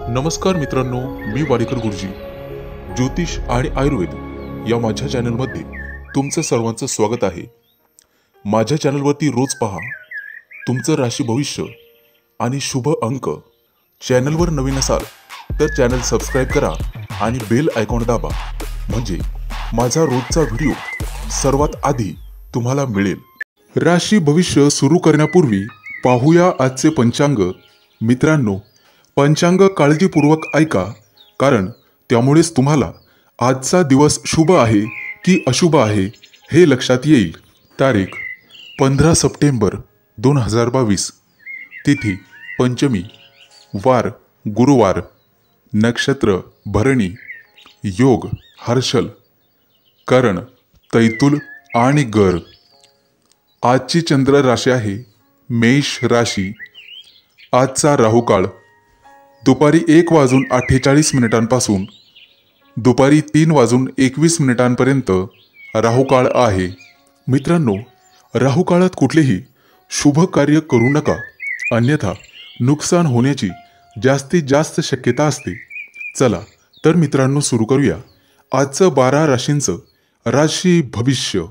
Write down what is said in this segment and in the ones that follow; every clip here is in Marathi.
नमस्कार मित्रांनो, मी वाडेकर गुरुजी. ज्योतिष आणि आयुर्वेद या माझ्या चॅनलमध्ये तुमचं सर्वांचं स्वागत आहे. माझ्या चॅनलवरती रोज पहा तुमचं राशी भविष्य आणि शुभ अंक. चॅनलवर नवीन असाल तर चॅनल सबस्क्राईब करा आणि बेल आयकॉन दाबा, म्हणजे माझा रोजचा व्हिडिओ सर्वात आधी तुम्हाला मिळेल. राशी भविष्य सुरू करण्यापूर्वी पाहूया आजचे पंचांग. मित्रांनो, पंचांग काळजीपूर्वक ऐका, कारण त्यामुळेच तुम्हाला आजचा दिवस शुभ आहे की अशुभ आहे हे लक्षात येईल. तारीख 15 सप्टेंबर 2022. तिथी पंचमी. वार गुरुवार. नक्षत्र भरणी. योग हर्षल. करण तैतुल आणि गर. आजची चंद्र राशी आहे मेष राशी. आजचा राहुकाळ दुपारी 1:48 पासून दुपारी 3:21 राहुकाळ आहे. मित्रांनो, राहुकाळात कुठलेही शुभ कार्य करू नका, अन्यथा नुकसान होण्याची जास्तीत जास्त शक्यता असते. चला तर मित्रांनो, सुरू करूया आजचं 12 राशींचं राशी भविष्य.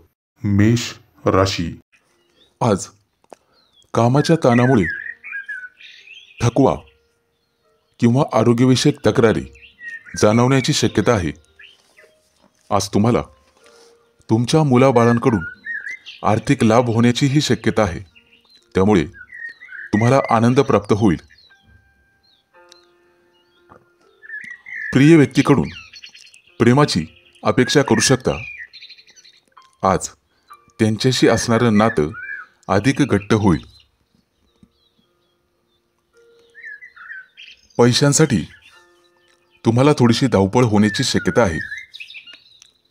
मेष राशी. आज कामाच्या ताणामुळे थकवा किंवा आरोग्यविषयक तक्रारी जाणवण्याची शक्यता आहे. आज तुम्हाला तुमच्या मुलाबाळांकडून आर्थिक लाभ होण्याचीही शक्यता आहे, त्यामुळे तुम्हाला आनंद प्राप्त होईल. प्रिय व्यक्तीकडून प्रेमाची अपेक्षा करू शकता. आज त्यांच्याशी असणारं नातं अधिक घट्ट होईल. पैशांसाठी तुम्हाला थोडीशी धावपळ होण्याची शक्यता आहे,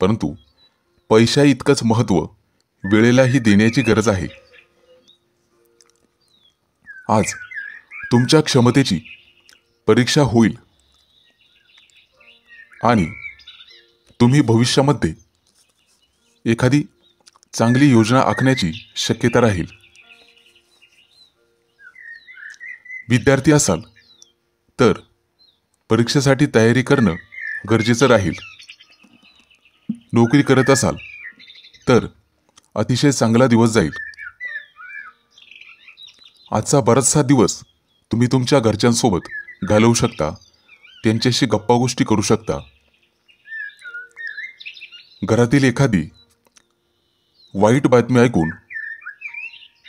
परंतु पैशा इतकंच महत्त्व वेळेलाही देण्याची गरज आहे. आज तुमच्या क्षमतेची परीक्षा होईल आणि तुम्ही भविष्यामध्ये एखादी चांगली योजना आखण्याची शक्यता राहील. विद्यार्थी असाल तर परीक्षेसाठी तयारी करणं गरजेचं राहील. नोकरी करत असाल तर अतिशय चांगला दिवस जाईल. आजचा बराचसा दिवस तुम्ही तुमच्या घरच्यांसोबत घालवू शकता, त्यांच्याशी गप्पा गोष्टी करू शकता. घरातील एखादी वाईट बातमी ऐकून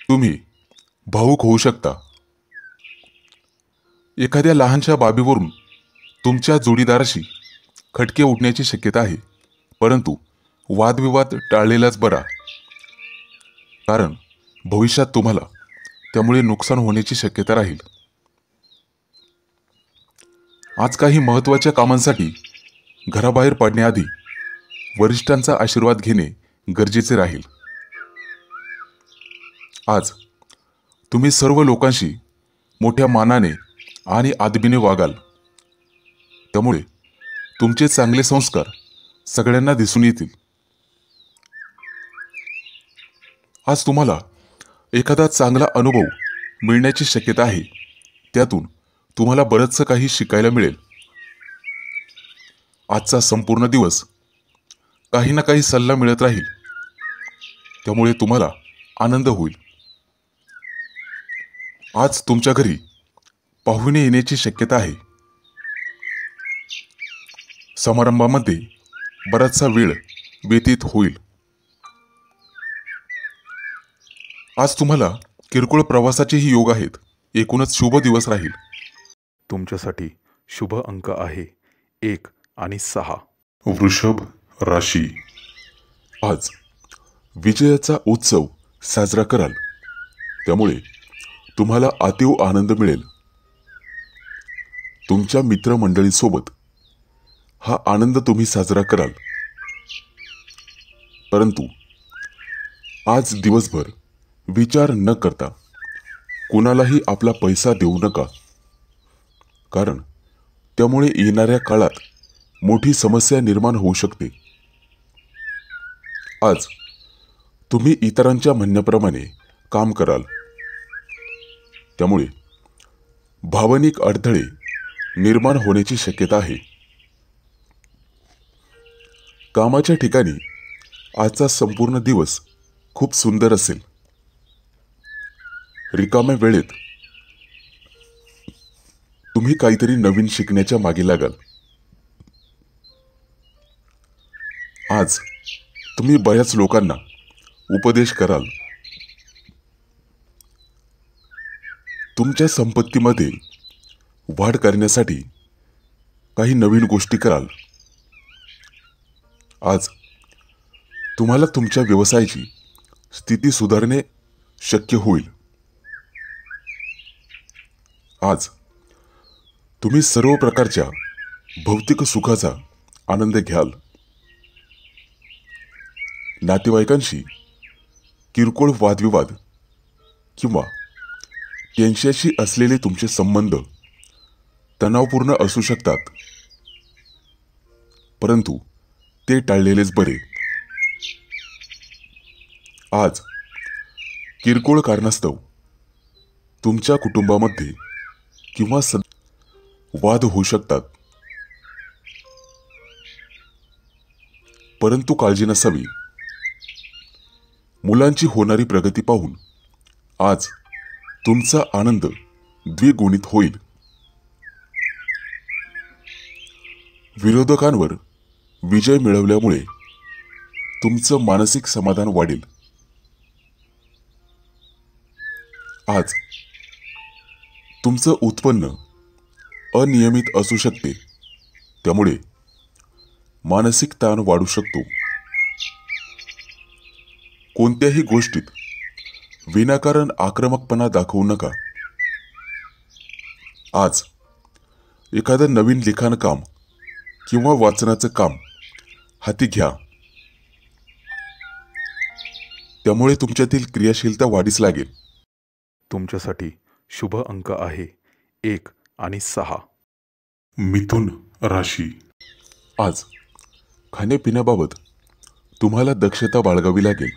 तुम्ही भावूक होऊ शकता. एखाद्या लहानशा बाबीवरून तुमच्या जोडीदाराशी खटके उठण्याची शक्यता आहे, परंतु वादविवाद टाळलेलाच बरा, कारण भविष्यात तुम्हाला त्यामुळे नुकसान होण्याची शक्यता राहील. आज काही महत्त्वाच्या कामांसाठी घराबाहेर पडण्याआधी वरिष्ठांचा आशीर्वाद घेणे गरजेचे राहील. आज तुम्ही सर्व लोकांशी मोठ्या मानाने आणि आदबीने वागाल, त्यामुळे तुमचे चांगले संस्कार सगळ्यांना दिसून येतील. आज तुम्हाला एखादा चांगला अनुभव मिळण्याची शक्यता आहे, त्यातून तुम्हाला बरंचसं काही शिकायला मिळेल. आजचा संपूर्ण दिवस काही ना काही सल्ला मिळत राहील, त्यामुळे तुम्हाला आनंद होईल. आज तुमच्या घरी पाहुणे येण्याची शक्यता आहे. समारंभामध्ये बराचसा वेळ व्यतीत होईल. आज तुम्हाला किरकोळ प्रवासाचेही योग आहेत. एकूणच शुभ दिवस राहील. तुमच्यासाठी शुभ अंक आहे 1 आणि 6. वृषभ राशी. आज विजयाचा उत्सव साजरा कराल, त्यामुळे तुम्हाला अतीव आनंद मिळेल. तुमच्या मित्रमंडळींसोबत हा आनंद तुम्ही साजरा कराल, परंतु आज दिवसभर विचार न करता कुणालाही आपला पैसा देऊ नका, कारण त्यामुळे येणाऱ्या काळात मोठी समस्या निर्माण होऊ शकते. आज तुम्ही इतरांच्या म्हणण्याप्रमाणे काम कराल, त्यामुळे भावनिक अडथळे निर्माण होण्याची शक्यता आहे. कामाच्या ठिकाणी आजचा संपूर्ण दिवस खूप सुंदर असेल. रिकाम्या वेळेत तुम्ही काहीतरी नवीन शिकण्याच्या मागे लागाल. आज तुम्ही बऱ्याच लोकांना उपदेश कराल. तुमच्या संपत्तीमध्ये वाढ करण्यासाठी काही नवीन गोष्टी कराल. आज तुम्हाला तुमच्या व्यवसायाची स्थिती सुधारणे शक्य होईल. आज तुम्ही सर्व प्रकारच्या भौतिक सुखाचा आनंद घ्याल. नातेवाईकांशी किरकोळ वादविवाद किंवा त्यांच्याशी असलेले तुमचे संबंध तणावपूर्ण असू शकतात, परंतु ते टाळलेलेच बरे. आज किरकोळ कारणास्तव तुमच्या कुटुंबामध्ये किंवा वाद होऊ शकतात, परंतु काळजी नसावी. मुलांची होणारी प्रगती पाहून आज तुमचा आनंद द्विगुणित होईल. विरोधकांवर विजय मिळवल्यामुळे तुमचं मानसिक समाधान वाढेल. आज तुमचं उत्पन्न अनियमित असू शकते, त्यामुळे मानसिक ताण वाढू शकतो. कोणत्याही गोष्टीत विनाकारण आक्रमकपणा दाखवू नका. आज एखादं नवीन लिखाण काम किंवा वाचनाचं काम हाती घ्या. त्यामुळे तुमच्यातील क्रियाशीलता वाढीस लागेल. तुमच्यासाठी शुभ अंक आहे 1 आणि 6. मिथुन राशी. आज खाण्यापिण्याबाबत तुम्हाला दक्षता बाळगावी लागेल,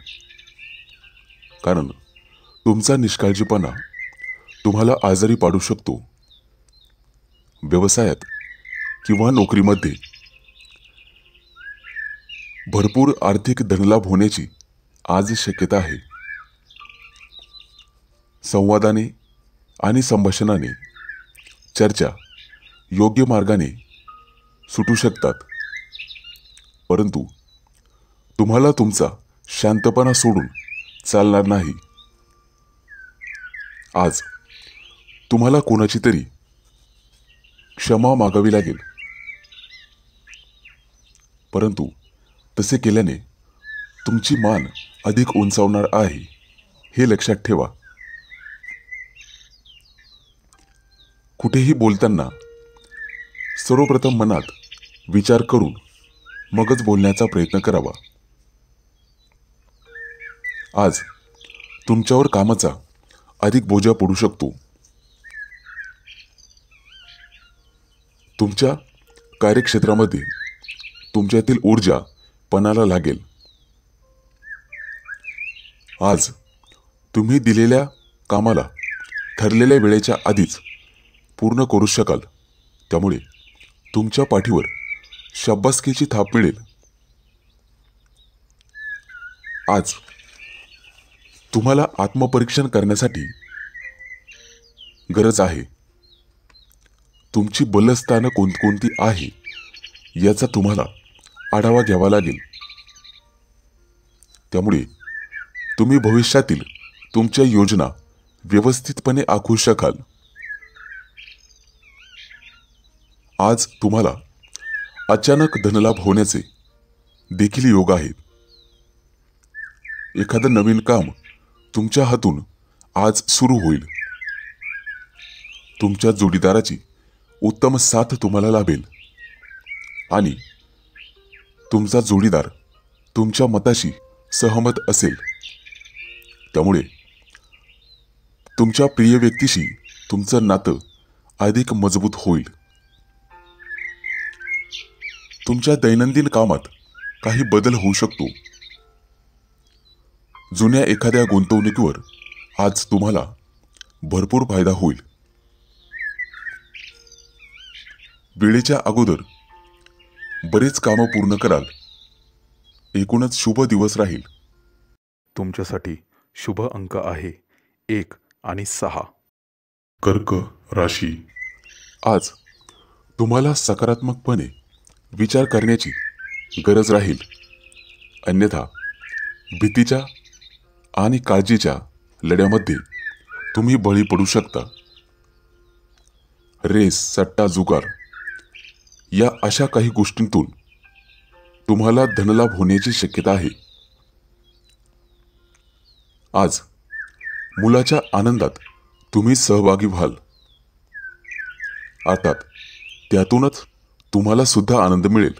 कारण तुमचा निष्काळजीपणा तुम्हाला आजारी पाडू शकतो. व्यवसायात किंवा नोकरीमध्ये भरपूर आर्थिक धनलाभ होण्याची आज शक्यता आहे. संवादाने आणि संभाषणाने चर्चा योग्य मार्गाने सुटू शकतात, परंतु तुम्हाला तुमचा शांतपणा सोडून चालणार नाही. आज तुम्हाला कोणाची तरी क्षमा मागावी लागेल, परंतु तसे केल्याने तुमची मान अधिक उंचावणार आहे, हे लक्षात ठेवा. कुठेही बोलताना सर्वप्रथम मनात विचार करून मगच बोलण्याचा प्रयत्न करावा. आज तुमच्यावर कामाचा अधिक बोजा पडू शकतो. तुमच्या कार्यक्षेत्रामध्ये तुमच्यातील ऊर्जा पणाला लागेल. आज तुम्ही दिलेल्या कामाला ठरलेल्या वेळेच्या आधीच पूर्ण करू शकाल, त्यामुळे तुमच्या पाठीवर शाबासकीची थाप मिळेल. आज तुम्हाला आत्मपरीक्षण करण्यासाठी गरज आहे. तुमची बलस्थानं कोणकोणती आहे याचा तुम्हाला आढावा घ्यावा लागेल. त्यामुळे तुम्ही भविष्यातील तुमच्या योजना व्यवस्थितपणे आखू शकाल. आज तुम्हाला अचानक धनलाभ होण्याचे देखील योग आहेत. एखादं नवीन काम तुमच्या हातून आज सुरू होईल. तुमच्या जोडीदाराची उत्तम साथ तुम्हाला लाभेल आणि तुमचा जोडीदार तुमच्या मताशी सहमत असेल. त्यामुळे तुमच्या प्रिय व्यक्तीशी तुमचं नातं अधिक मजबूत होईल. तुमच्या दैनंदिन कामात काही बदल होऊ शकतो. जुन्या एखाद्या गुंतवणुकीवर आज तुम्हाला भरपूर फायदा होईल. वेळेच्या अगोदर बरेच कामं पूर्ण कराल. एकूणच शुभ दिवस राहील. तुमच्यासाठी शुभ अंक आहे 1 आणि 6. कर्क राशी. आज तुम्हाला सकारात्मकपणे विचार करण्याची गरज राहील. अन्यथा भीतीच्या आणि काळजीच्या लढ्यामध्ये तुम्ही बळी पडू शकता. रेस, सट्टा, जुगार या अशा काही गोष्टींतून तुम्हाला धनलाभ होण्याची शक्यता आहे. आज मुलाच्या आनंदात तुम्ही सहभागी व्हाल. अर्थात त्यातूनच तुम्हाला सुद्धा आनंद मिळेल.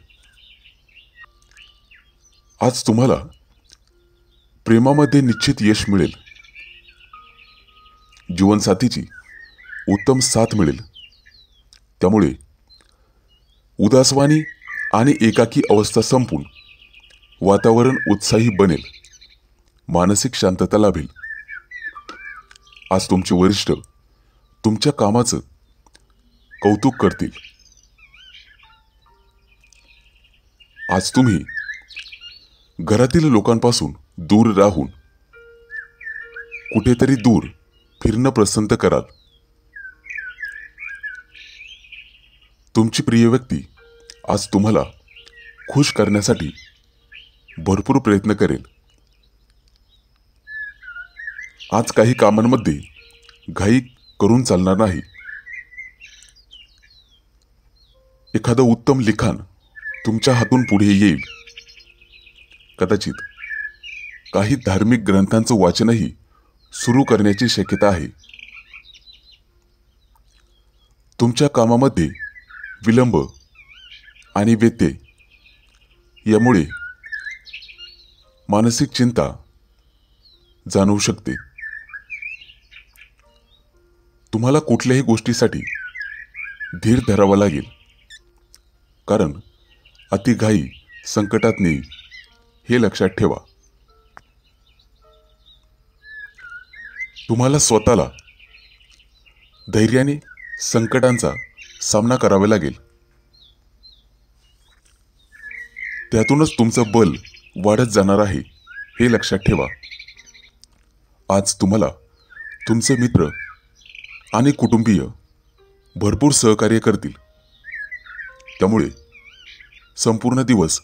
आज तुम्हाला प्रेमामध्ये निश्चित यश मिळेल. जीवनसाथीची उत्तम साथ मिळेल. त्यामुळे उदासवाणी आणि एकाकी अवस्था संपून वातावरण उत्साही बनेल. मानसिक शांतता लाभेल. आज तुमचे वरिष्ठ तुमच्या कामाचं कौतुक करतील. आज तुम्ही घरातील लोकांपासून दूर राहून कुठेतरी दूर फिरणं पसंत कराल. तुमची प्रिय व्यक्ती आज तुम्हाला खुश करण्यासाठी भरपूर प्रयत्न करेल. आज काही कामांमध्ये घाई करून चालणार नाही. एखादं उत्तम लिखाण तुमच्या हातून पुढे येईल. कदाचित काही धार्मिक ग्रंथांचं वाचनही सुरू करण्याची शक्यता आहे. तुमच्या कामामध्ये विलंब आणि व्यत्यय यामुळे मानसिक चिंता जाणवू शकते. तुम्हाला कुठल्याही गोष्टीसाठी धीर धरावा लागेल, कारण अतिघाई संकटात नेईल, हे लक्षात ठेवा. तुम्हाला स्वतःला धैर्याने संकटांचा सामना करावा लागेल. त्यातूनच तुमचं बल वाढत जाणार आहे, हे लक्षात ठेवा. आज तुम्हाला तुमचे मित्र आणि कुटुंबीय भरपूर सहकार्य करतील. त्यामुळे संपूर्ण दिवस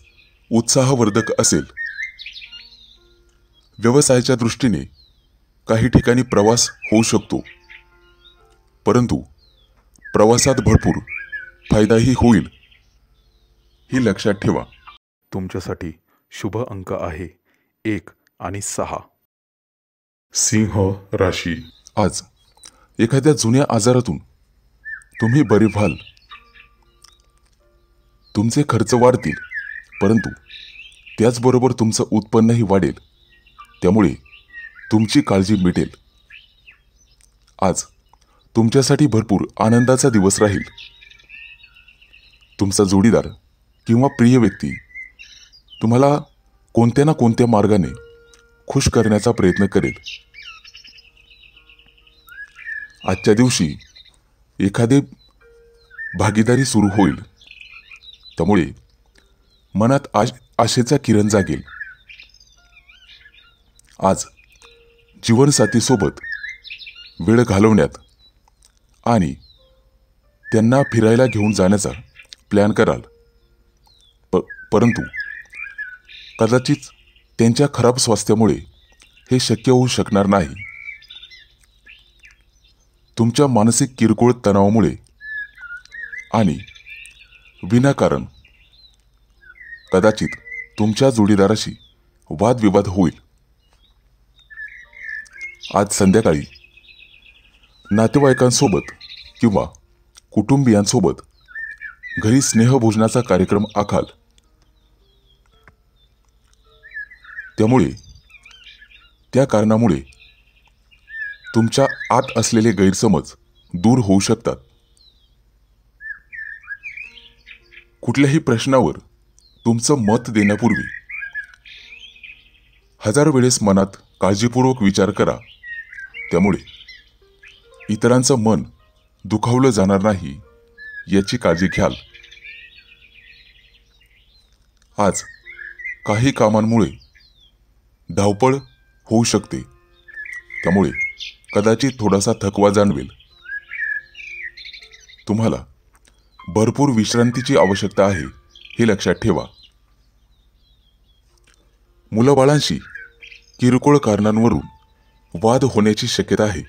उत्साहवर्धक असेल. व्यवसायाच्या दृष्टीने काही ठिकाणी प्रवास होऊ शकतो, परंतु प्रवासात भरपूर फायदाही होईल, हे लक्षात ठेवा. तुमच्यासाठी शुभ अंक आहे 1 आणि 6. सिंह राशी. आज एखाद्या जुन्या आजारातून तुम्ही बरे व्हाल. तुमचे खर्च वाढतील, परंतु त्याचबरोबर तुमचं उत्पन्नही वाढेल. त्यामुळे तुमची काळजी मिटेल. आज तुमच्यासाठी भरपूर आनंदाचा दिवस राहील. तुमचा जोडीदार किंवा प्रिय व्यक्ती तुम्हाला कोणत्या ना कोणत्या मार्गाने खुश करण्याचा प्रयत्न करेल. आजच्या दिवशी एखादी भागीदारी सुरू होईल. त्यामुळे मनात आशेचा किरण जागेल. आज जीवनसाथीसोबत वेळ घालवण्यात आणि त्यांना फिरायला घेऊन जाण्याचा प्लॅन कराल. परंतु कदाचित त्यांच्या खराब स्वास्थ्यामुळे हे शक्य होऊ शकणार नाही. तुमच्या मानसिक किरकोळ तणावामुळे आणि विनाकारण कदाचित तुमच्या जोडीदाराशी वादविवाद होईल. आज संध्याकाळी नातेवाईकांसोबत किंवा कुटुंबियांसोबत घरी स्नेहभोजनाचा कार्यक्रम आखाल. त्यामुळे त्या कारणामुळे तुमच्या आत असलेले गैरसमज दूर होऊ शकतात. कुठल्याही प्रश्नावर तुमचं मत देण्यापूर्वी 1000 वेळेस मनात काळजीपूर्वक विचार करा. त्यामुळे इतरांचं मन दुखावलं जाणार नाही, याची काळजी घ्याल. आज काही कामांमुळे धावपळ होऊ शकते, त्यामुळे कदाचित थोडासा थकवा जाणवेल. तुम्हाला भरपूर विश्रांतीची आवश्यकता आहे हे लक्षात ठेवा. मुलाबाळांशी किरकोळ कारणांवरून वाद होण्याची शक्यता आहे.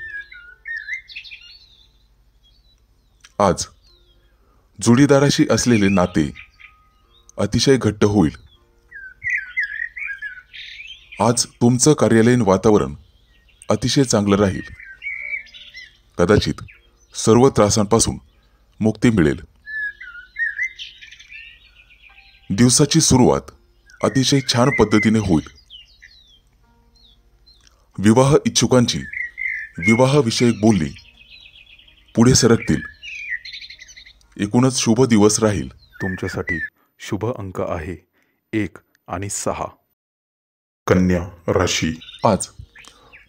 आज जोडीदाराशी असलेले नाते अतिशय घट्ट होईल. आज तुमचं कार्यालयीन वातावरण अतिशय चांगलं राहील. कदाचित सर्व त्रासांपासून मुक्ती मिळेल. दिवसाची सुरुवात अतिशय छान पद्धतीने होईल. विवाह इच्छुकांची विवाहविषयक बोलणी पुढे सरकतील. एकूणच शुभ दिवस राहील. तुमच्यासाठी शुभ अंक आहे 1 आणि 6. कन्या राशी. आज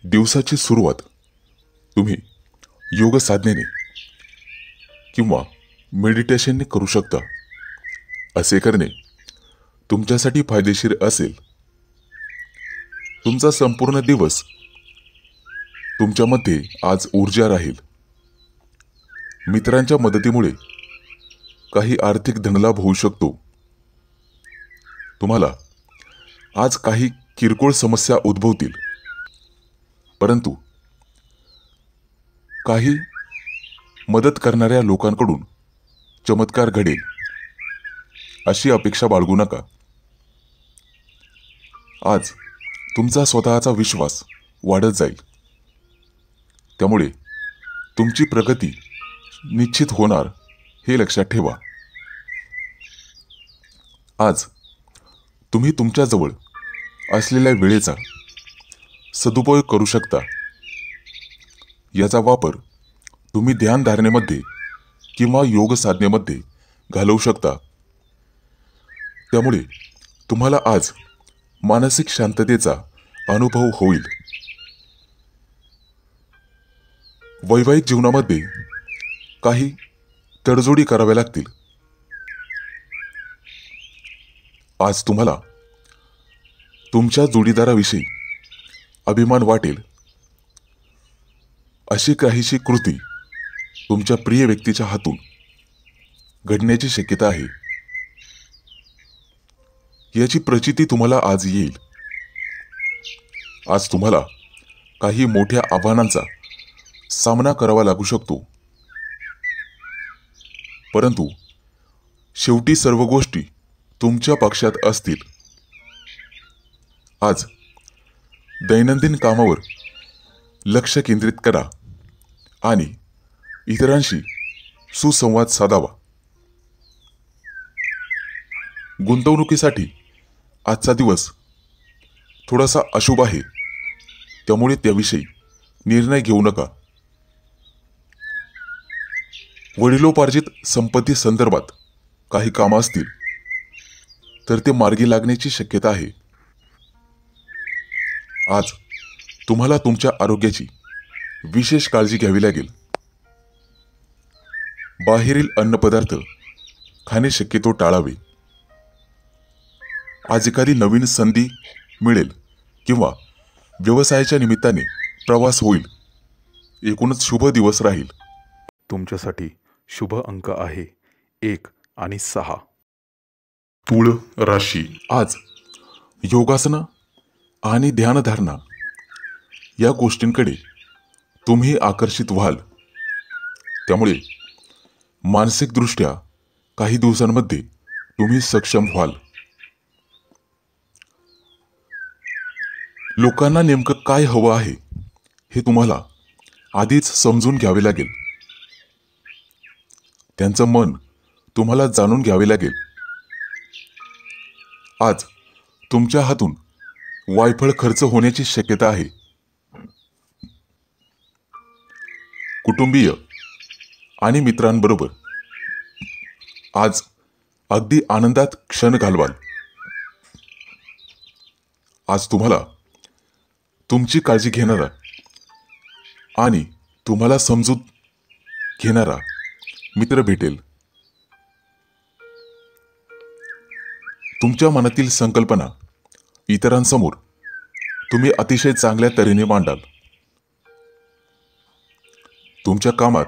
दिवसाची सुरुवात तुम्ही योग साधनेने किंवा मेडिटेशनने करू शकता. असे करणे तुमच्यासाठी फायदेशीर असेल. तुमचा संपूर्ण दिवस तुमच्यामध्ये आज ऊर्जा राहील. मित्रांच्या मदतीमुळे काही आर्थिक धनलाभ होऊ शकतो. तुम्हाला आज काही किरकोळ समस्या उद्भवतील, परंतु काही मदत करणाऱ्या लोकांकडून चमत्कार घडेल अशी अपेक्षा बाळगू नका. आज तुमचा स्वतःचा विश्वास वाढत जाईल, त्यामुळे तुमची प्रगती निश्चित होणार हे लक्षात ठेवा. आज तुम्ही तुमच्याजवळ असलेल्या वेळेचा सदुपयोग करू शकता. याचा वापर तुम्ही ध्यानधारणेमध्ये किंवा योग साधनेमध्ये घालवू शकता. त्यामुळे तुम्हाला आज मानसिक शांततेचा अनुभव होईल. वैवाहिक जीवनामध्ये काही तडजोडी कराव्या लागतील. आज तुम्हाला तुमच्या जोडीदाराविषयी अभिमान वाटेल अशी काहीशी कृती तुमच्या प्रिय व्यक्तीच्या हातून घडण्याची शक्यता आहे. याची प्रचिती तुम्हाला आज येईल. आज तुम्हाला काही मोठ्या आव्हानांचा सामना करावा लागू शकतो, परंतु शेवटी सर्व गोष्टी तुमच्या पक्षात असतील. आज दैनंदिन कामावर लक्ष केंद्रित करा आणि इतरांशी सुसंवाद साधावा. गुंतवणुकीसाठी आजचा दिवस थोडासा अशुभ आहे, त्यामुळे त्याविषयी निर्णय घेऊ नका. वडिलोपार्जित संपत्ती संदर्भात काही कामं असतील तर ते मार्गी लागण्याची शक्यता आहे. आज तुम्हाला तुमच्या आरोग्याची विशेष काळजी घ्यावी लागेल. बाहेरील अन्नपदार्थ खाणे शक्यतो टाळावे. आज एखादी नवीन संधी मिळेल किंवा व्यवसायाच्या निमित्ताने प्रवास होईल. एकूणच शुभ दिवस राहील. तुमच्यासाठी शुभ अंक आहे 1 आणि 6. तुळ राशी. आज योगासना आणि ध्यानधारणा या गोष्टींकडे तुम्ही आकर्षित व्हाल. त्यामुळे मानसिकदृष्ट्या काही दिवसांमध्ये तुम्ही सक्षम व्हाल. लोकांना नेमकं काय हवं आहे हे तुम्हाला आधीच समजून घ्यावे लागेल. त्यांचं मन तुम्हाला जाणून घ्यावे लागेल. आज तुमच्या हातून वायफळ खर्च होण्याची शक्यता आहे. कुटुंबीय आणि मित्रांबरोबर आज अगदी आनंदात क्षण घालवाल. आज तुम्हाला तुमची काळजी घेणारा आणि तुम्हाला समजून घेणारा मित्र भेटेल. तुमच्या मनातील संकल्पना इतरांसमोर तुम्ही अतिशय चांगल्या तऱ्हेने मांडाल. तुमच्या कामात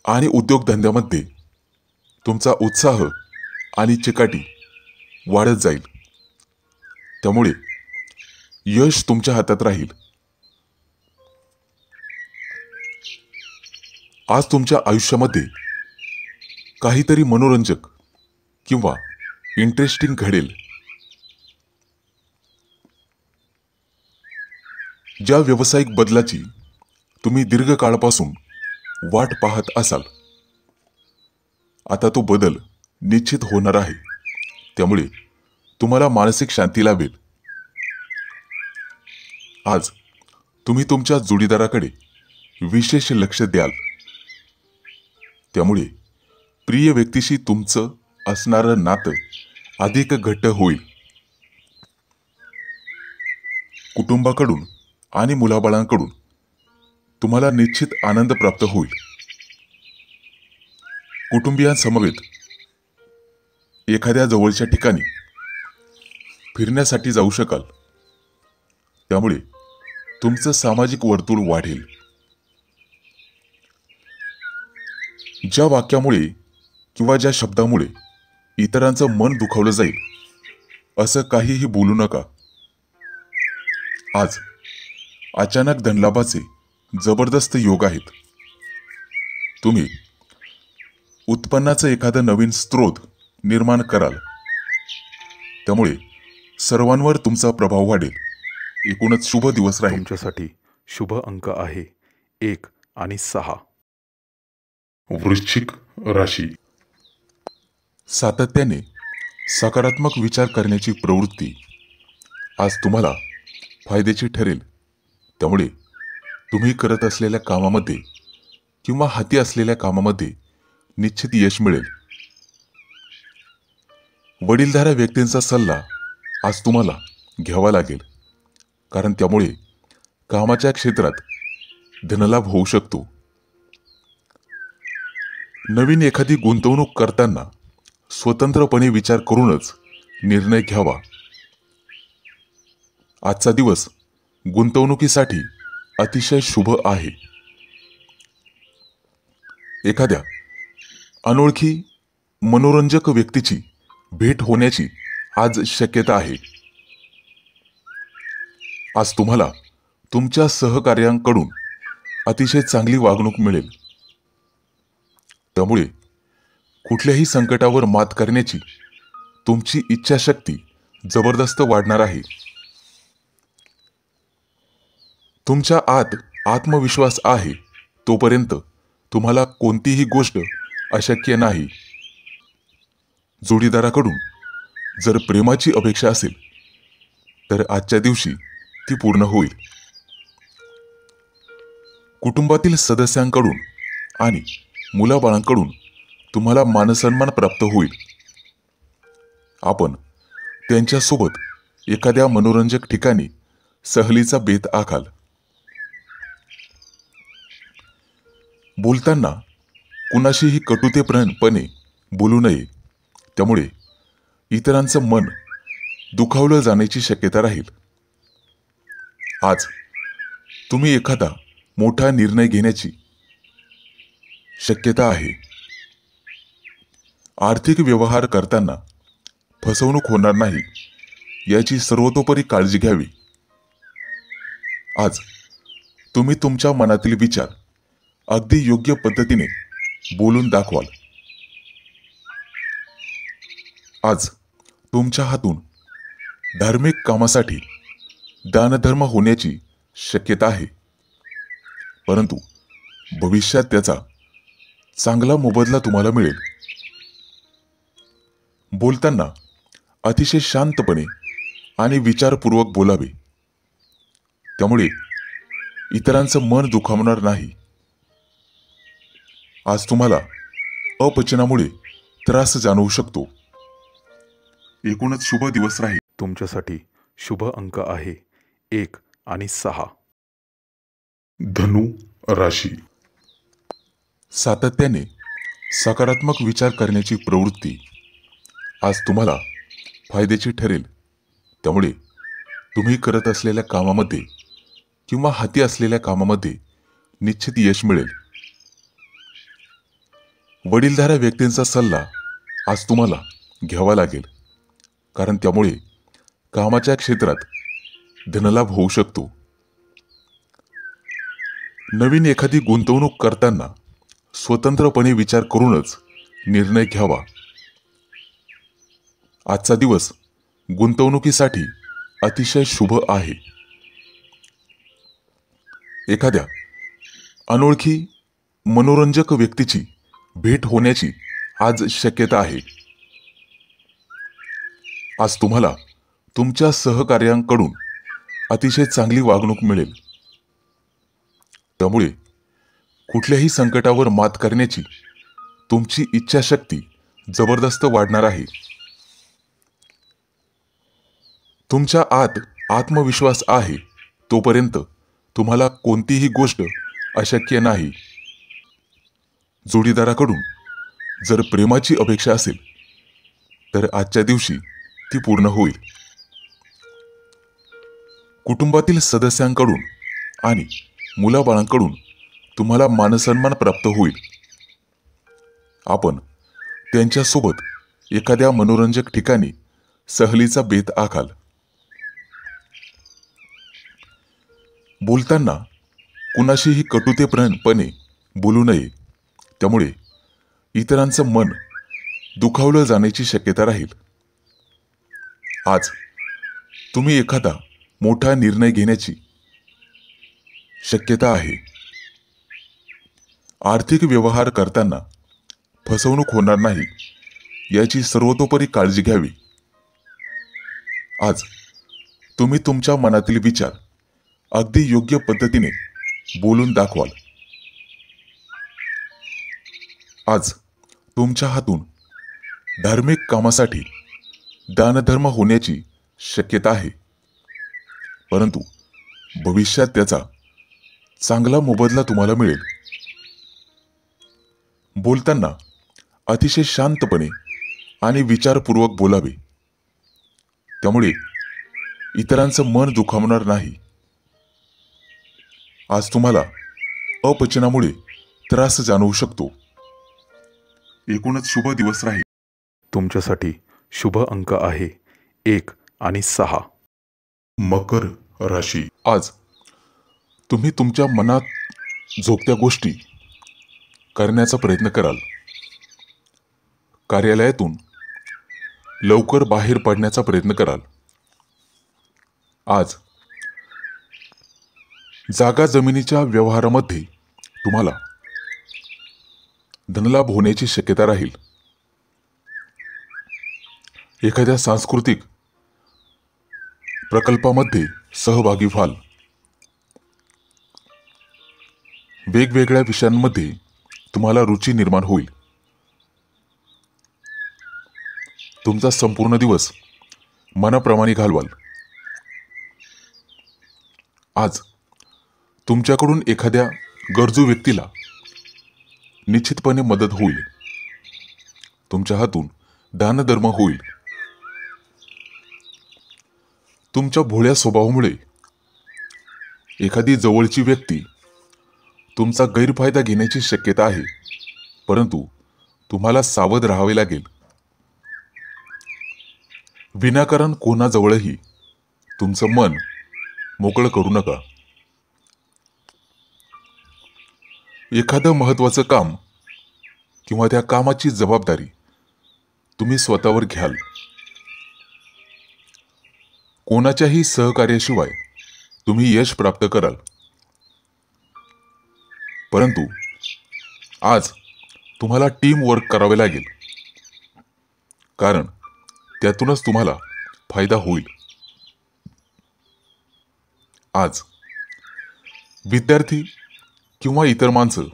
आणि उद्योगधंद्यामध्ये तुमचा उत्साह आणि चिकाटी वाढत जाईल. त्यामुळे यश तुमच्या हातात राहील. आज तुमच्या आयुष्यामध्ये काहीतरी मनोरंजक किंवा इंटरेस्टिंग घडेल. ज्या व्यावसायिक बदलाची तुम्ही दीर्घकाळापासून वाट पाहत असाल, आता तो बदल निश्चित होणार आहे. त्यामुळे तुम्हाला मानसिक शांती लाभेल. आज तुम्ही तुमच्या जोडीदाराकडे विशेष लक्ष द्याल. त्यामुळे प्रिय व्यक्तीशी तुमचं असणारं नातं अधिक घट्ट होईल. कुटुंबाकडून आणि मुलाबाळांकडून तुम्हाला निश्चित आनंद प्राप्त होईल. कुटुंबियांसमवेत एखाद्या जवळच्या ठिकाणी फिरण्यासाठी जाऊ शकाल. त्यामुळे तुमचं सामाजिक वर्तुळ वाढेल. ज्या वाक्यामुळे किंवा ज्या शब्दामुळे इतरांचं मन दुखावलं जाईल असं काहीही बोलू नका. आज अचानक धनलाभाचे जबरदस्त योग आहेत. तुम्ही उत्पन्नाचं एखादं नवीन स्रोत निर्माण कराल. त्यामुळे सर्वांवर तुमचा प्रभाव वाढेल. एकूणच शुभ दिवस राहील. तुमच्यासाठी शुभ अंक आहे 1 आणि 6. वृश्चिक राशी. सातत्याने सकारात्मक विचार करण्याची प्रवृत्ती आज तुम्हाला फायद्याची ठरेल. त्यामुळे तुम्ही करत असलेल्या कामामध्ये किंवा हाती असलेल्या कामामध्ये निश्चित यश मिळेल. वडीलधाऱ्या व्यक्तींचा सल्ला आज तुम्हाला घ्यावा लागेल, कारण त्यामुळे कामाच्या क्षेत्रात धनलाभ होऊ शकतो. नवीन एखादी गुंतवणूक करताना स्वतंत्रपणे विचार करूनच निर्णय घ्यावा. आजचा दिवस गुंतवणुकीसाठी अतिशय शुभ आहे. एखाद्या अनोळखी मनोरंजक व्यक्तीची भेट होण्याची आज शक्यता आहे. आज तुम्हाला तुमच्या सहकार्यांकडून अतिशय चांगली वागणूक मिळेल. त्यामुळे कुठल्याही संकटावर मात करण्याची तुमची इच्छाशक्ती जबरदस्त वाढणार आहे. तुमच्या आत आत्मविश्वास आहे तोपर्यंत तुम्हाला कोणतीही गोष्ट अशक्य नाही. जोडीदाराकडून जर प्रेमाची अपेक्षा असेल तर आजच्या दिवशी ती पूर्ण होईल. कुटुंबातील सदस्यांकडून आणि मुलाबाळांकडून तुम्हाला मानसन्मान प्राप्त होईल. आपण त्यांच्यासोबत एखाद्या मनोरंजक ठिकाणी सहलीचा बेत आखाल. बोलताना कुणाशीही कटुतेपणे बोलू नये. त्यामुळे इतरांचं मन दुखावलं जाण्याची शक्यता राहील. आज तुम्ही एखादा मोठा निर्णय घेण्याची शक्यता आहे. आर्थिक व्यवहार करताना फसवणूक होणार नाही याची सर्वतोपरी काळजी घ्यावी. आज तुम्ही तुमच्या मनातील विचार अगदी योग्य पद्धतीने बोलून दाखवाल. आज तुमच्या हातून धार्मिक कामासाठी दानधर्म होण्याची शक्यता आहे, परंतु भविष्यात त्याचा चांगला मोबदला तुम्हाला मिळेल. बोलताना अतिशय शांतपणे आणि विचारपूर्वक बोलावे. त्यामुळे इतरांचं मन दुखावणार नाही. आज तुम्हाला अपचनामुळे त्रास जाणवू शकतो. एकूणच शुभ दिवस राहील. तुमच्यासाठी शुभ अंक आहे 1 आणि 6. धनु राशी. सातत्याने सकारात्मक विचार करण्याची प्रवृत्ती आज तुम्हाला फायद्याची ठरेल. त्यामुळे तुम्ही करत असलेल्या कामामध्ये किंवा हाती असलेल्या कामामध्ये निश्चित यश मिळेल. वडीलधाऱ्या व्यक्तींचा सल्ला आज तुम्हाला घ्यावा लागेल, कारण त्यामुळे कामाच्या क्षेत्रात धनलाभ होऊ शकतो. नवीन एखादी गुंतवणूक करताना स्वतंत्रपणे विचार करूनच निर्णय घ्यावा. आजचा दिवस गुंतवणुकीसाठी अतिशय शुभ आहे. एखाद्या अनोळखी मनोरंजक व्यक्तीची भेट होण्याची आज शक्यता आहे. आज तुम्हाला तुमच्या सहकार्यांकडून अतिशय चांगली वागणूक मिळेल. त्यामुळे कुठल्याही संकटावर मात करण्याची तुमची इच्छाशक्ती जबरदस्त वाढणार आहे. तुमच्या आत आत्मविश्वास आहे तोपर्यंत तुम्हाला कोणतीही गोष्ट अशक्य नाही. जोडीदाराकडून जर प्रेमाची अपेक्षा असेल तर आजच्या दिवशी ती पूर्ण होईल. कुटुंबातील सदस्यांकडून आणि मुलाबाळांकडून तुम्हाला मानसन्मान प्राप्त होईल. आपण त्यांच्यासोबत एखाद्या मनोरंजक ठिकाणी सहलीचा बेत आखाल. बोलताना कुणाशीही कटुतेपणे बोलू नये, त्यामुळे इतरांचं मन दुखावलं जाण्याची शक्यता राहील. आज तुम्ही एखादा मोठा निर्णय घेण्याची शक्यता आहे. आर्थिक व्यवहार करताना फसवणूक होणार नाही याची सर्वतोपरी काळजी घ्यावी. आज तुम्ही तुमच्या मनातील विचार अगदी योग्य पद्धतीने बोलून दाखवाल. आज तुमच्या हातून धार्मिक कामासाठी दानधर्म होण्याची शक्यता आहे, परंतु भविष्यात त्याचा चांगला मोबदला तुम्हाला मिळेल. बोलताना अतिशय शांतपणे आणि विचारपूर्वक बोलावे, त्यामुळे इतरांचं मन दुखावणार नाही. आज तुम्हाला अपचनामुळे त्रास जाणवू शकतो. एकूणच शुभ दिवस राहील. तुमच्यासाठी शुभ अंक आहे 1 आणि 6. मकर राशी. आज तुम्ही तुमच्या मनात झोपत्या गोष्टी करण्याचा प्रयत्न कराल. कार्यालयातून लवकर बाहेर पडण्याचा प्रयत्न कराल. आज जागा जमिनीच्या व्यवहारामध्ये तुम्हाला धनलाभ होण्याची शक्यता राहील. एखाद्या सांस्कृतिक प्रकल्पामध्ये सहभागी व्हाल. वेगवेगळ्या विषयांमध्ये तुम्हाला रुची निर्माण होईल. तुमचा संपूर्ण दिवस मनाप्रमाणे घालवाल. आज तुमच्याकडून एखाद्या गरजू व्यक्तीला निश्चितपणे मदत होईल. तुमच्या हातून दानधर्म होईल. तुमच्या भोळ्या स्वभावामुळे एखादी जवळची व्यक्ती तुमचा गैरफायदा घेण्याची शक्यता आहे, परंतु तुम्हाला सावध राहावे लागेल. विनाकारण कोणाजवळही तुमचं मन मोकळं करू नका. एखादं महत्त्वाचं काम किंवा त्या कामाची जबाबदारी तुम्ही स्वतःवर घ्याल. कोणाच्याही सहकार्याशिवाय तुम्ही यश प्राप्त कराल. परंतु आज तुम्हाला टीम वर्क करावे लागेल, कारण त्यातूनच तुम्हाला फायदा होईल. आज विद्यार्थी किंवा इतर माणसं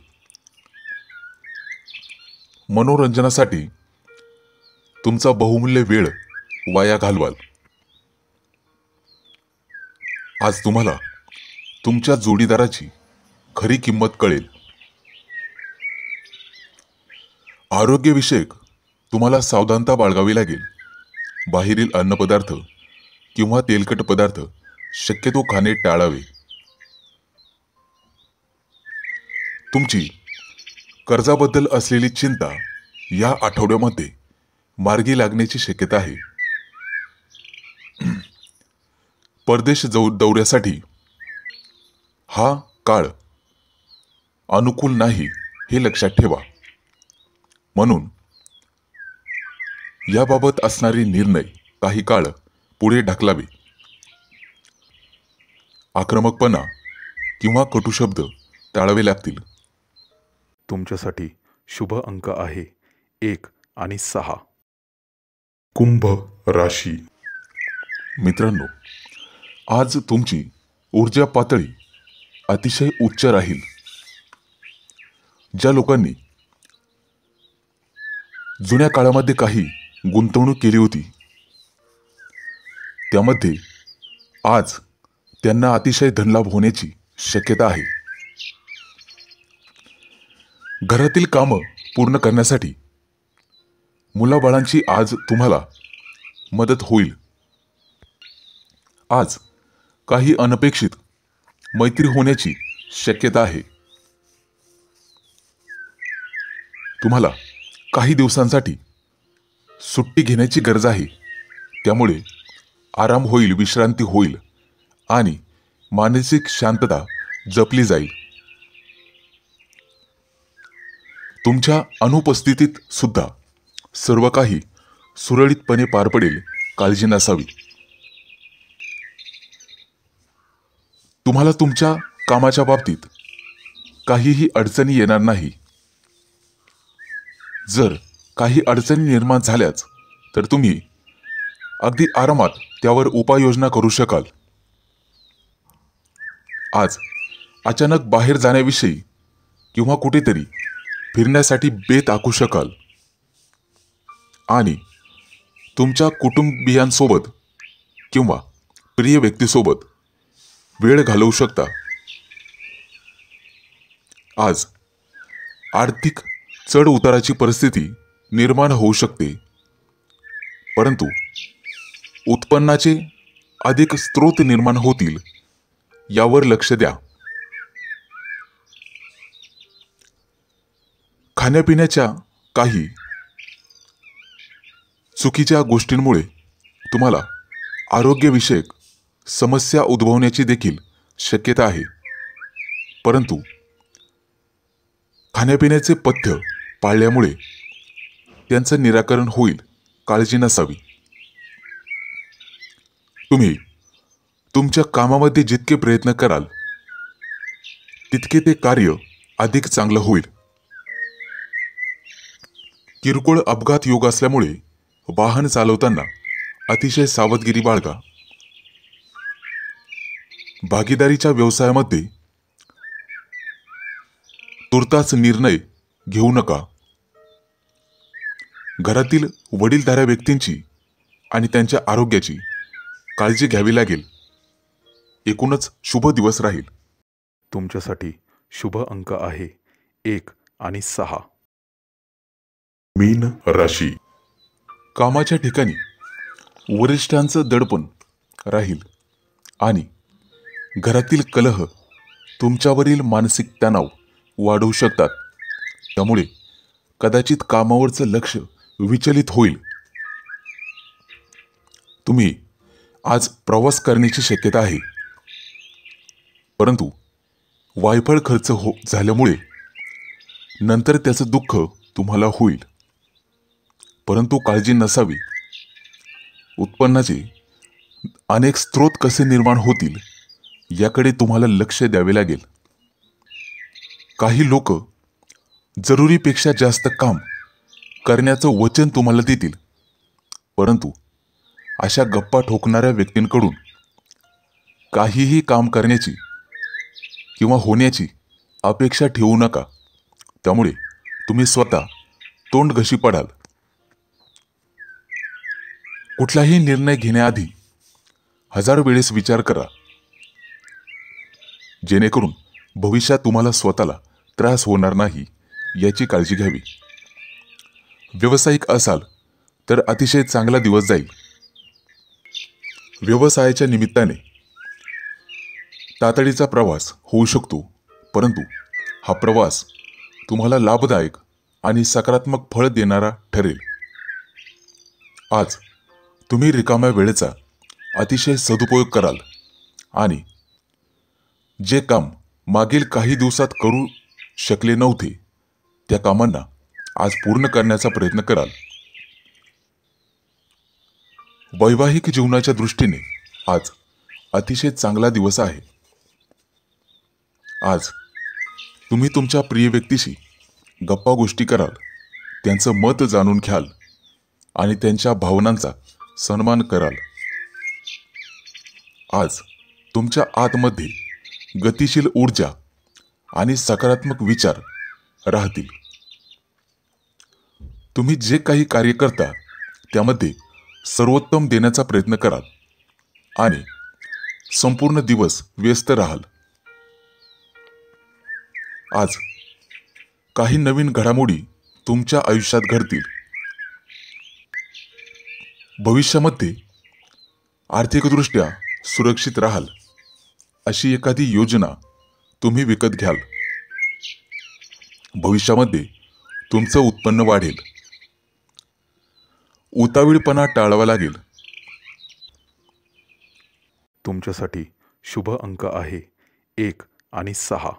मनोरंजनासाठी तुमचा बहुमूल्य वेळ वाया घालवाल. आज तुम्हाला तुमच्या जोडीदाराची खरी किंमत कळेल. आरोग्यविषयक तुम्हाला सावधानता बाळगावी लागेल. बाहेरील अन्नपदार्थ किंवा तेलकट पदार्थ शक्यतो खाणे टाळावे. तुमची कर्जाबद्दल असलेली चिंता या आठवड्यामध्ये मार्गी लागण्याची शक्यता आहे. परदेश दौऱ्यासाठी हा काळ अनुकूल नाही हे लक्षात ठेवा. म्हणून याबाबत असणारे निर्णय काही काळ पुढे ढकलावे. आक्रमकपणा किंवा कटुशब्द टाळावे लागतील. तुमच्यासाठी शुभ अंक आहे 1 आणि 6. कुंभ राशी. मित्रांनो, आज तुमची ऊर्जा पातळी अतिशय उच्च राहील. ज्या लोकांनी जुन्या काळामध्ये काही गुंतवणूक केली होती त्यामध्ये आज त्यांना अतिशय धनलाभ होण्याची शक्यता आहे. घरातील कामं पूर्ण करण्यासाठी मुलाबाळांची आज तुम्हाला मदत होईल. आज काही अनपेक्षित मैत्री होण्याची शक्यता आहे. तुम्हाला काही दिवसांसाठी सुट्टी घेण्याची गरज आहे. त्यामुळे आराम होईल, विश्रांती होईल आणि मानसिक शांतता जपली जाईल. तुमच्या अनुपस्थितीत सुद्धा सर्व काही सुरळीतपणे पार पडेल, काळजी नसावी. तुम्हाला तुमच्या कामाच्या बाबतीत काहीही अडचणी येणार नाही. जर काही अडचणी निर्माण झाल्याच तर तुम्ही अगदी आरामात त्यावर उपाययोजना करू शकाल. आज अचानक बाहेर जाण्याविषयी किंवा कुठेतरी फिरण्यासाठी बेत आखू शकाल आणि तुमच्या कुटुंबियांसोबत किंवा प्रिय व्यक्तीसोबत वेळ घालवू शकता. आज आर्थिक चढ उताराची परिस्थिती निर्माण होऊ शकते, परंतु उत्पन्नाचे अधिक स्रोत निर्माण होतील यावर लक्ष द्या. खाण्यापिण्याच्या काही चुकीच्या गोष्टींमुळे तुम्हाला आरोग्यविषयक समस्या उद्भवण्याची देखील शक्यता आहे, परंतु खाण्यापिण्याचे पथ्य पाळल्यामुळे त्यांचं निराकरण होईल, काळजी नसावी. तुम्ही तुमच्या कामामध्ये जितके प्रयत्न कराल तितके ते कार्य अधिक चांगलं होईल. किरकोळ अपघात योग असल्यामुळे वाहन चालवताना अतिशय सावधगिरी बाळगा. भागीदारीच्या व्यवसायामध्ये तुर्तास निर्णय घेऊ नका. घरातील वडीलधाऱ्या व्यक्तींची आणि त्यांच्या आरोग्याची काळजी घ्यावी लागेल. एकूणच शुभ दिवस राहील. तुमच्यासाठी शुभ अंक आहे 1 आणि 6. मीन राशी. कामाच्या ठिकाणी वरिष्ठांचं दडपण राहील आणि घरातील कलह तुमच्यावरील मानसिक तणाव वाढवू शकतात. त्यामुळे कदाचित कामावरचं लक्ष विचलित होईल. तुम्ही आज प्रवास करण्याची शक्यता आहे, परंतु वायफळ खर्च झाल्यामुळे नंतर त्याचं दुःख तुम्हाला होईल. परंतु काळजी नसावी. उत्पन्नाचे अनेक स्रोत कसे निर्माण होतील याकडे तुम्हाला लक्ष द्यावे लागेल. काही लोक जरुरीपेक्षा जास्त काम करण्याचं वचन तुम्हाला देतील, परंतु अशा गप्पा ठोकणाऱ्या व्यक्तींकडून काहीही काम करण्याची किंवा होण्याची अपेक्षा ठेवू नका. त्यामुळे तुम्ही स्वतः तोंडघशी पडाल. कुठलाही निर्णय घेण्याआधी 1000 वेळेस विचार करा, जेणेकरून भविष्यात तुम्हाला स्वतःला त्रास होणार नाही याची काळजी घ्यावी. व्यावसायिक असाल तर अतिशय चांगला दिवस जाईल. व्यवसायाच्या निमित्ताने तातडीचा प्रवास होऊ शकतो, परंतु हा प्रवास तुम्हाला लाभदायक आणि सकारात्मक फळ देणारा ठरेल. आज तुम्ही रिकाम्या वेळेचा अतिशय सदुपयोग कराल आणि जे काम मागील काही दिवसात करू शकले नव्हते त्या कामांना आज पूर्ण करण्याचा प्रयत्न कराल. वैवाहिक जीवनाच्या दृष्टीने आज अतिशय चांगला दिवस आहे. आज तुम्ही तुमच्या प्रिय व्यक्तीशी गप्पा गोष्टी कराल, त्यांचं मत जाणून घ्याल आणि त्यांच्या भावनांचा सन्मान कराल. आज तुमच्या आतमध्ये गतिशील ऊर्जा आणि सकारात्मक विचार राहतील. तुम्ही जे काही कार्य करता त्यामध्ये सर्वोत्तम देण्याचा प्रयत्न कराल आणि संपूर्ण दिवस व्यस्त राहाल. आज काही नवीन घडामोडी तुमच्या आयुष्यात घडतील. भविष्यामध्ये आर्थिकदृष्ट्या सुरक्षित राहाल अशी एखादी योजना तुम्ही विकत घ्याल. भविष्यामध्ये तुमचं उत्पन्न वाढेल. उतावीळपणा टाळावा लागेल. तुमच्यासाठी शुभ अंक आहे 1 आणि 6.